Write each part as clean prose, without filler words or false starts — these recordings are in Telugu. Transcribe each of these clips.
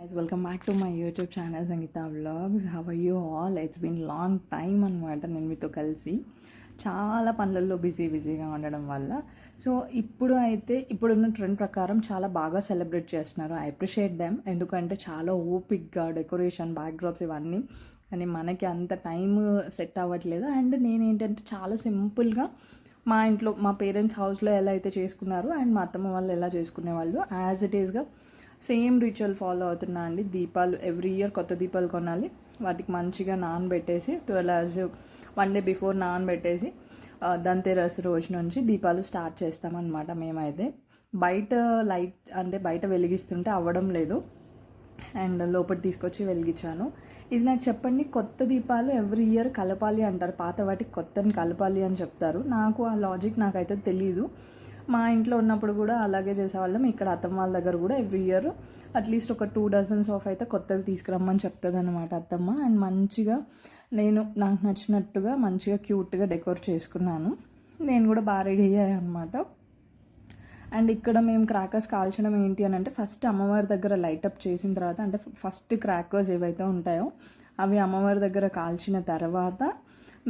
Guys, welcome back to my YouTube channel Sangeeta Vlogs. How are you all? It's been long time అనమాట నేను మీతో కలిసి చాలా పనులలో బిజీగా ఉండడం వల్ల. సో ఇప్పుడున్న ట్రెండ్ ప్రకారం చాలా బాగా సెలబ్రేట్ చేస్తున్నారు. I appreciate them. ఎందుకంటే చాలా ఓపిక్గా డెకరేషన్ బ్యాక్డ్రాప్స్ ఇవన్నీ, కానీ మనకి అంత టైం సెట్ అవ్వట్లేదు. అండ్ నేనేంటంటే చాలా సింపుల్గా మా ఇంట్లో మా పేరెంట్స్ హౌస్లో ఎలా అయితే చేసుకున్నారు అండ్ మా అత్తమ్మ వాళ్ళు ఎలా చేసుకునేవాళ్ళు యాజ్ ఇట్ ఈస్గా సేమ్ రిచువల్ ఫాలో అవుతున్నా అండి. దీపాలు ఎవ్రీ ఇయర్ కొత్త దీపాలు కొనాలి, వాటికి మంచిగా నానబెట్టేసి 12 hours 1 day బిఫోర్ నానబెట్టేసి ధన్తెరస్ రోజు నుంచి దీపాలు స్టార్ట్ చేస్తామన్నమాట. మేమైతే బయట లైట్ అంటే బయట వెలిగిస్తుంటే అవ్వడం లేదు అండ్ లోపల తీసుకొచ్చి వెలిగించాను. ఇది నాకు చెప్పండి, కొత్త దీపాలు ఎవ్రీ ఇయర్ కలపాలి అంటారు, పాత వాటికి కొత్తని కలపాలి అని చెప్తారు. నాకు ఆ లాజిక్ నాకైతే తెలీదు. మా ఇంట్లో ఉన్నప్పుడు కూడా అలాగే చేసేవాళ్ళం. ఇక్కడ అత్తమ్మ వాళ్ళ దగ్గర కూడా ఎవ్రీ ఇయర్ అట్లీస్ట్ ఒక 2 dozens అయితే కొత్తవి తీసుకురమ్మని చెప్తుంది అనమాట అత్తమ్మ. అండ్ మంచిగా నాకు నచ్చినట్టుగా మంచిగా క్యూట్గా డెకోర్ చేసుకున్నాను. నేను కూడా బాగా రెడీ అయ్యాను అనమాట. అండ్ ఇక్కడ మేము క్రాకర్స్ కాల్చడం ఏంటి అని అంటే, ఫస్ట్ అమ్మవారి దగ్గర లైటప్ చేసిన తర్వాత, అంటే ఫస్ట్ క్రాకర్స్ ఏవైతే ఉంటాయో అవి అమ్మవారి దగ్గర కాల్చిన తర్వాత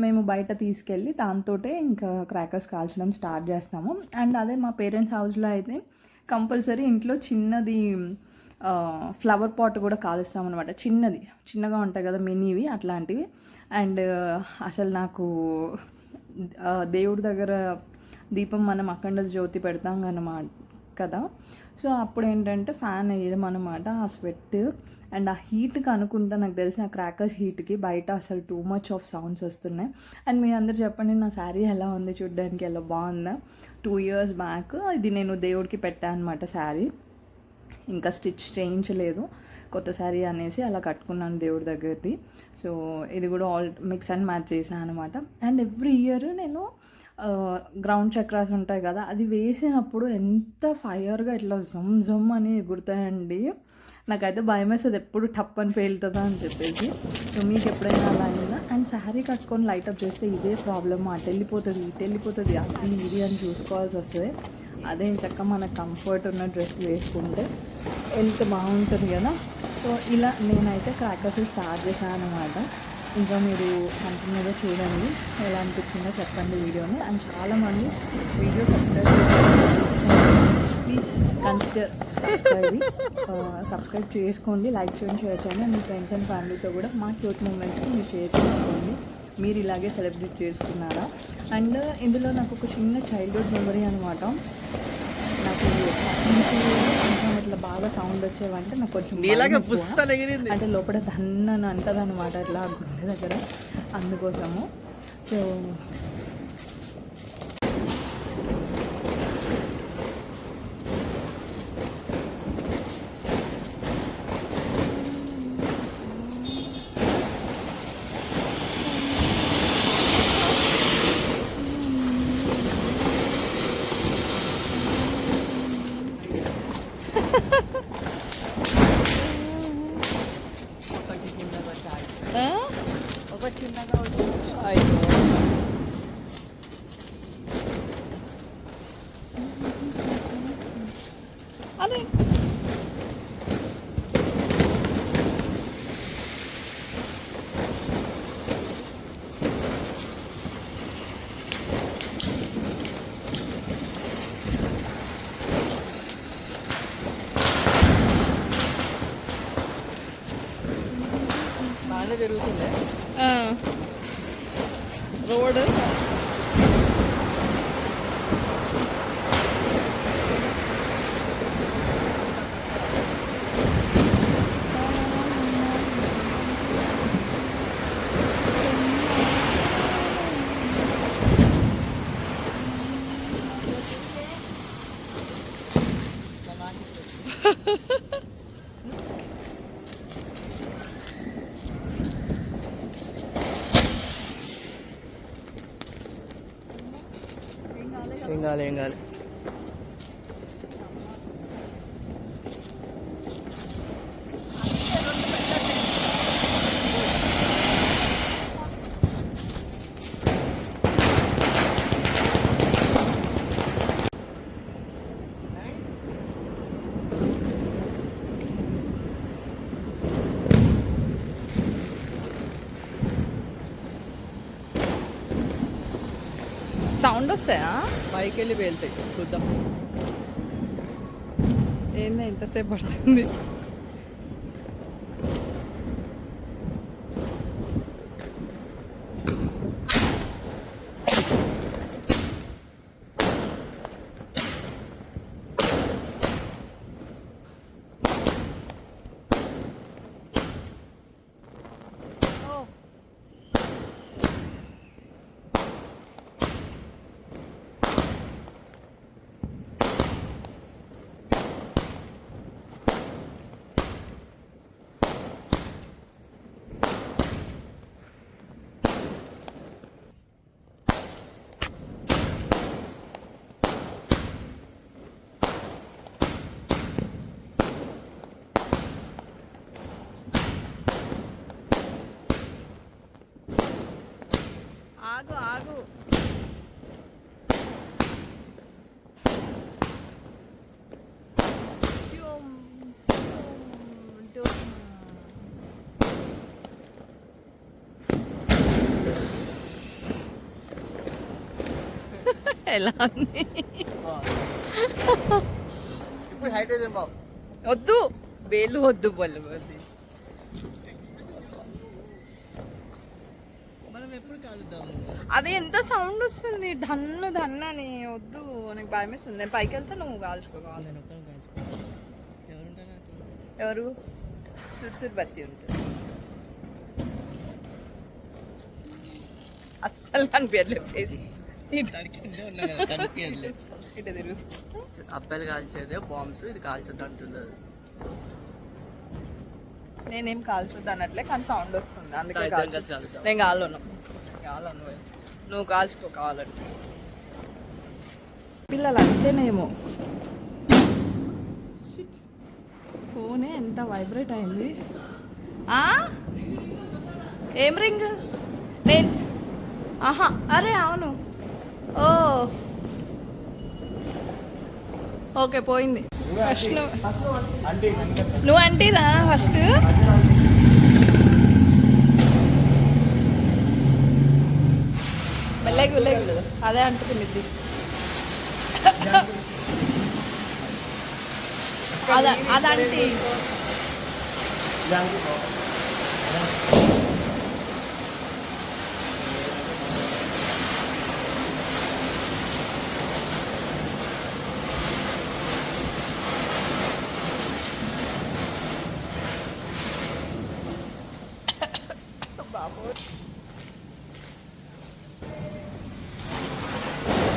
మేము బయట తీసుకెళ్ళి దాంతో ఇంకా క్రాకర్స్ కాల్చడం స్టార్ట్ చేస్తాము. అండ్ అదే మా పేరెంట్స్ హౌస్లో అయితే కంపల్సరీ ఇంట్లో చిన్నది ఫ్లవర్ పాట్ కూడా కాలుస్తాం అనమాట. చిన్నగా ఉంటాయి కదా మినీవి, అట్లాంటివి. అండ్ అసలు నాకు దేవుడి దగ్గర దీపం మనం అఖండ జ్యోతి పెడతాం కదా, సో అప్పుడు ఏంటంటే ఫ్యాన్ వేయడం అనమాట. ఆ స్వెట్ అండ్ ఆ హీట్కి అనుకుంటా, నాకు తెలిసి ఆ క్రాకర్స్ హీట్కి బయట అసలు టూ మచ్ ఆఫ్ సౌండ్స్ వస్తున్నాయి. అండ్ మీ అందరు చెప్పండి, నా శారీ ఎలా ఉంది, చూడ్డానికి ఎలా బాగుందా? 2 years బ్యాక్ ఇది నేను దేవుడికి పెట్టాను అనమాట శారీ, ఇంకా స్టిచ్ చేయించలేదు. కొత్త శారీ అనేసి అలా కట్టుకున్నాను దేవుడి దగ్గరది. సో ఇది కూడా ఆల్ మిక్స్ అండ్ మ్యాచ్ చేశాను అనమాట. అండ్ ఎవ్రీ ఇయర్ నేను గ్రౌండ్ చక్రాస్ ఉంటాయి కదా, అది వేసినప్పుడు ఎంత ఫైర్గా ఇట్లా జమ్ అని ఎగురుతాయండి. నాకైతే భయం వేస్తుంది ఎప్పుడు టప్ అని పేలుతుందా అని చెప్పేసి. సో మీకు ఎప్పుడైనా అలా అయిందా? అండ్ శారీ కట్టుకొని లైటప్ చేస్తే ఇదే ప్రాబ్లమ్, అటు వెళ్ళిపోతుంది ఇటు వెళ్ళిపోతుంది, అది ఇది అని చూసుకోవాల్సి వస్తుంది. అదే చక్క మనకు కంఫర్ట్ ఉన్న డ్రెస్ వేసుకుంటే ఎంత బాగుంటుంది కదా. సో ఇలా నేనైతే క్రాకర్స్ స్టార్ట్ చేశాను అనమాట. ఇంకా మీరు కంటిన్యూగా చూడండి, ఎలా అనిపించిందో చెప్పండి వీడియోని. అండ్ చాలామంది వీడియో ప్లీజ్ కన్సిడర్ సబ్స్క్రైబ్ చేసుకోండి, లైక్ చేయండి, షేర్ చేయండి. మీ ఫ్రెండ్స్ అండ్ ఫ్యామిలీతో కూడా మా క్యూట్ మూమెంట్స్ని మీరు షేర్ చేసుకోండి. మీరు ఇలాగే సెలబ్రేట్ చేసుకున్నారా? అండ్ ఇందులో నాకు ఒక చిన్న చైల్డ్హుడ్ మెమరీ అనమాట. నాకు ఇట్లా బాగా సౌండ్ వచ్చేవంటే నాకు కొంచెం అంటే లోపల దన్నని అంటది అనమాట, ఇట్లా గుండె దగ్గర. అందుకోసము సో ఒక చిన్నగా అయ్యో అదే బాగానే జరుగుతుంది రోడ్. ఏం కాలే. సౌండ్ వస్తాయా? పైకి వెళ్ళి వెళ్తాయి చూద్దాం. ఏంది ఎంతసేపు పడుతుంది? ఆగు ఆగు. ఎలా ఉంది? ఇప్పుడు హైడ్రోజన్ బాబు వద్దు, వేలు వద్దు, బొల్లు వద్దు. మనం ఎప్పుడు కాలుద్దాము? అది ఎంత సౌండ్ వస్తుంది, ధన్ను ధన్ను అని. వద్దు, నాకు భయం వేస్తుంది. నేను పైకి వెళ్తే నువ్వు కాల్చుకోవాలి. ఎవరు? సుర్సుర్ బత్తి ఉంటుంది. అస్సలు కనిపించలేదు ఫేస్. ఇటు తిరుగు. అబ్బాయిలు కాల్చేదే బాంబ్స్, ఇది కాల్చొద్దు అంటున్నారు. నేనేం కాల్చొద్దు అనట్లే, కానీ సౌండ్ వస్తుంది అందుకే నేను కాలను. నువ్వు కాల్చుకో కావాలంటే. పిల్లలు అంతేనేమో. ఫోనే ఎంత వైబ్రేట్ అయింది. ఏం రింగ్? నేను ఆహా, అరే అవును. ఓ ఓకే, పోయింది. ఫస్ట్ నువ్వు అంటీరా ఫస్ట్. మెల్లగా మెల్లగా అదే అంటుకుంది. అదంటే బాబు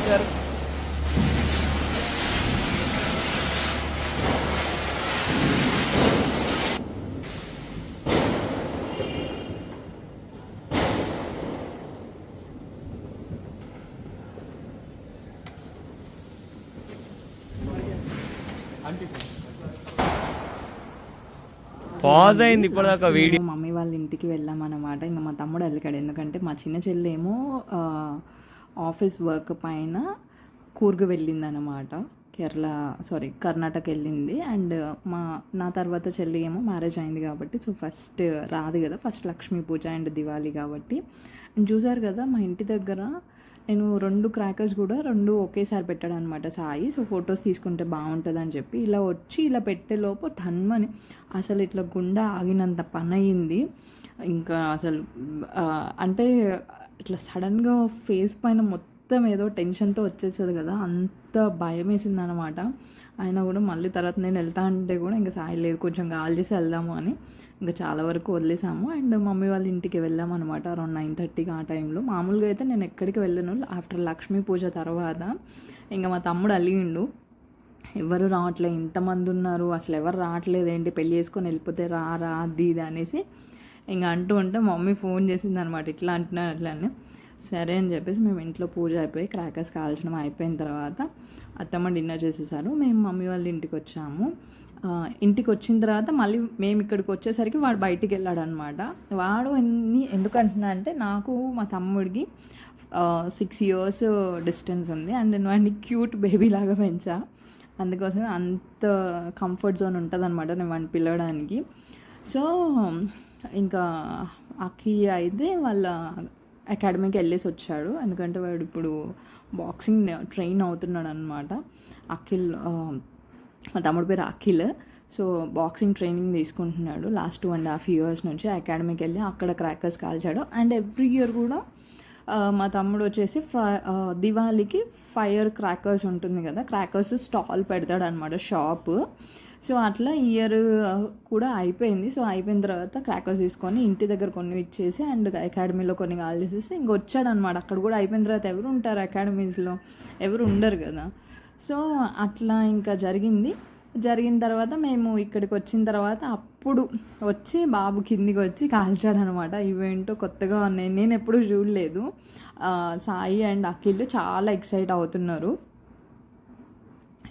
జరుగు. పాజ్ అయింది ఇప్పుడు దాకా వీడియో. మమ్మీ వాళ్ళ ఇంటికి వెళ్ళామన్నమాట. ఇంకా మా తమ్ముడు వెళ్ళాడు, ఎందుకంటే మా చిన్న చెల్లి ఏమో ఆఫీస్ వర్క్ పైన కూర్గ్ వెళ్ళిందనమాట. కర్ణాటక వెళ్ళింది. అండ్ నా తర్వాత చెల్లి ఏమో మ్యారేజ్ అయింది కాబట్టి సో ఫస్ట్ రాదు కదా, ఫస్ట్ లక్ష్మీ పూజ అండ్ దివాళీ కాబట్టి. చూసారు కదా మా ఇంటి దగ్గర నేను 2 క్రాకర్స్ కూడా 2 ఒకేసారి పెట్టాడు అనమాట సాయి. సో ఫొటోస్ తీసుకుంటే బాగుంటుంది అని చెప్పి ఇలా వచ్చి ఇలా పెట్టేలోపు టన్మని అసలు ఇట్లా గుండె ఆగినంత పని అయ్యింది. ఇంకా అసలు అంటే ఇట్లా సడన్గా ఫేస్ పైన మొత్తం ఏదో టెన్షన్తో వచ్చేస్తుంది కదా, అంత భయం వేసింది అనమాట. అయినా కూడా మళ్ళీ తర్వాత నేను వెళ్తా అంటే కూడా ఇంకా సాయి లేదు, కొంచెం గాలి చేసి వెళ్దాము అని ఇంకా చాలా వరకు వదిలేసాము. అండ్ మమ్మీ వాళ్ళ ఇంటికి వెళ్ళాము అనమాట అరౌండ్ 9:30కి ఆ టైంలో. మామూలుగా అయితే నేను ఎక్కడికి వెళ్ళను ఆఫ్టర్ లక్ష్మీ పూజ తర్వాత. ఇంకా మా తమ్ముడు అలిగిండు, ఎవరు రావట్లేదు, ఇంతమంది ఉన్నారు, అసలు ఎవరు రావట్లేదు ఏంటి, పెళ్ళి చేసుకొని వెళ్ళిపోతే రా అది ఇది అనేసి ఇంకా అంటూ ఉంటే మమ్మీ ఫోన్ చేసింది అనమాట, ఇట్లా అంటున్నాను అట్లా అని. సరే అని చెప్పేసి మేము ఇంట్లో పూజ అయిపోయి క్రాకర్స్ కాల్చడం అయిపోయిన తర్వాత అత్తమ్మ డిన్నర్ చేసేసారు. మేము మమ్మీ వాళ్ళ ఇంటికి వచ్చాము. ఇంటికి వచ్చిన తర్వాత మళ్ళీ మేము ఇక్కడికి వచ్చేసరికి వాడు బయటికి వెళ్ళాడు అనమాట. వాడు ఎందుకు అంటున్నా అంటే నాకు మా తమ్ముడికి 6 years డిస్టెన్స్ ఉంది అండ్ నేను వాడిని క్యూట్ బేబీ లాగా పెంచా, అందుకోసమే అంత కంఫర్ట్ జోన్ ఉంటుంది అనమాట నేను వాడిని పిలవడానికి. సో ఇంకా అక్కి అయితే వాళ్ళ అకాడమీకి వెళ్ళేసి వచ్చాడు, ఎందుకంటే వాడు ఇప్పుడు బాక్సింగ్ ట్రైన్ అవుతున్నాడు అనమాట. అఖిల్, మా తమ్ముడు పేరు అఖిల్. సో బాక్సింగ్ ట్రైనింగ్ తీసుకుంటున్నాడు లాస్ట్ 2.5 years నుంచి. అకాడమీకి వెళ్ళి అక్కడ క్రాకర్స్ కాల్చాడు. అండ్ ఎవ్రీ ఇయర్ కూడా మా తమ్ముడు వచ్చేసి దివాళీకి ఫైర్ క్రాకర్స్ ఉంటుంది కదా, క్రాకర్స్ స్టాల్ పెడతాడు అనమాట, షాప్. సో అట్లా ఇయర్ కూడా అయిపోయింది. సో అయిపోయిన తర్వాత క్రాకర్స్ తీసుకొని ఇంటి దగ్గర కొన్ని ఇచ్చేసి అండ్ అకాడమీలో కొన్ని కాల్చేసేసి ఇంక వచ్చాడనమాట. అక్కడ కూడా అయిపోయిన తర్వాత ఎవరు ఉంటారు అకాడమీస్లో, ఎవరు ఉండరు కదా. సో అట్లా ఇంకా జరిగిన తర్వాత మేము ఇక్కడికి వచ్చిన తర్వాత అప్పుడు వచ్చి బాబు కిందికి వచ్చి కాల్చాడనమాట. ఇవేంటో కొత్తగా ఉన్నాయి, నేను ఎప్పుడూ చూడలేదు. సాయి అండ్ అఖిల్ చాలా ఎక్సైట్ అవుతున్నారు,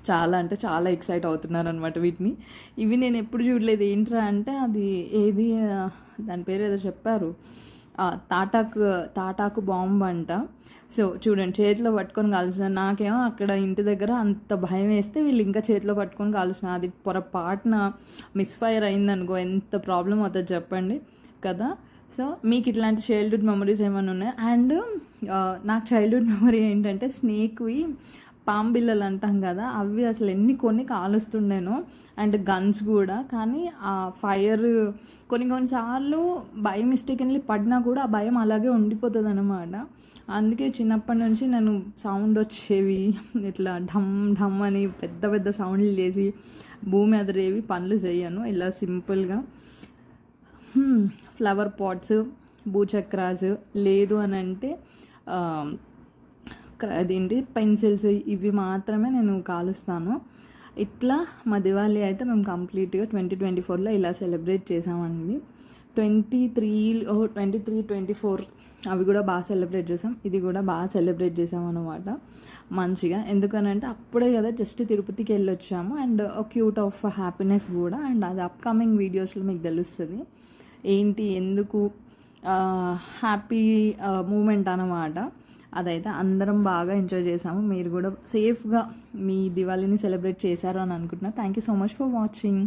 చాలా అంటే చాలా ఎక్సైట్ అవుతున్నారు అనమాట వీటిని. ఇవి నేను ఎప్పుడు చూడలేదు. ఏంట్రా అంటే అది ఏది, దాని పేరు ఏదో చెప్పారు, తాటాకు బాంబు అంట. సో చూడండి, చేతిలో పట్టుకొని కాల్చిన. నాకేమో అక్కడ ఇంటి దగ్గర అంత భయం వేస్తే వీళ్ళు ఇంకా చేతిలో పట్టుకొని కాల్చిన. అది పొరపాటున మిస్ఫైర్ అయిందనుకో ఎంత ప్రాబ్లం అవుతుంది చెప్పండి కదా. సో మీకు ఇట్లాంటి చైల్డ్హుడ్ మెమరీస్ ఏమైనా ఉన్నాయి? అండ్ నాకు చైల్డ్హుడ్ మెమరీ ఏంటంటే స్నేక్వి పాంబిల్లలు అంటాం కదా, అవి అసలు కొన్ని కాలుస్తుండేను. అండ్ గన్స్ కూడా. కానీ ఆ ఫైర్ కొన్నిసార్లు బై మిస్టేకన్లీ పడినా కూడా ఆ భయం అలాగే ఉండిపోతుంది అనమాట. అందుకే చిన్నప్పటి నుంచి నేను సౌండ్ వచ్చేవి ఇట్లా ఢమ్ ఢమ్ అని పెద్ద పెద్ద సౌండ్లు చేసి భూమి అదిరేవి పనులు చేయను. ఇలా సింపుల్గా ఫ్లవర్ పాట్స్, భూచక్రాస్, లేదు అని అంటే అదేంటి పెన్సిల్స్, ఇవి మాత్రమే నేను కాలుస్తాను. ఇట్లా మా దివాళీ అయితే మేము కంప్లీట్గా 2024లో ఇలా సెలబ్రేట్ చేసామండి. 23, 24 అవి కూడా బాగా సెలబ్రేట్ చేసాం. ఇది కూడా బాగా సెలబ్రేట్ చేసాం అనమాట మంచిగా. ఎందుకనంటే అప్పుడే కదా జస్ట్ తిరుపతికి వెళ్ళి వచ్చాము. అండ్ క్యూట్ ఆఫ్ హ్యాపీనెస్ కూడా. అండ్ అది అప్కమింగ్ వీడియోస్లో మీకు తెలుస్తుంది ఏంటి ఎందుకు హ్యాపీ మూమెంట్ అన్నమాట. అదైతే అందరం బాగా ఎంజాయ్ చేసాము. మీరు కూడా సేఫ్గా మీ దివాళీని సెలబ్రేట్ చేశారు అని అనుకుంటున్నా. Thank you so much for watching.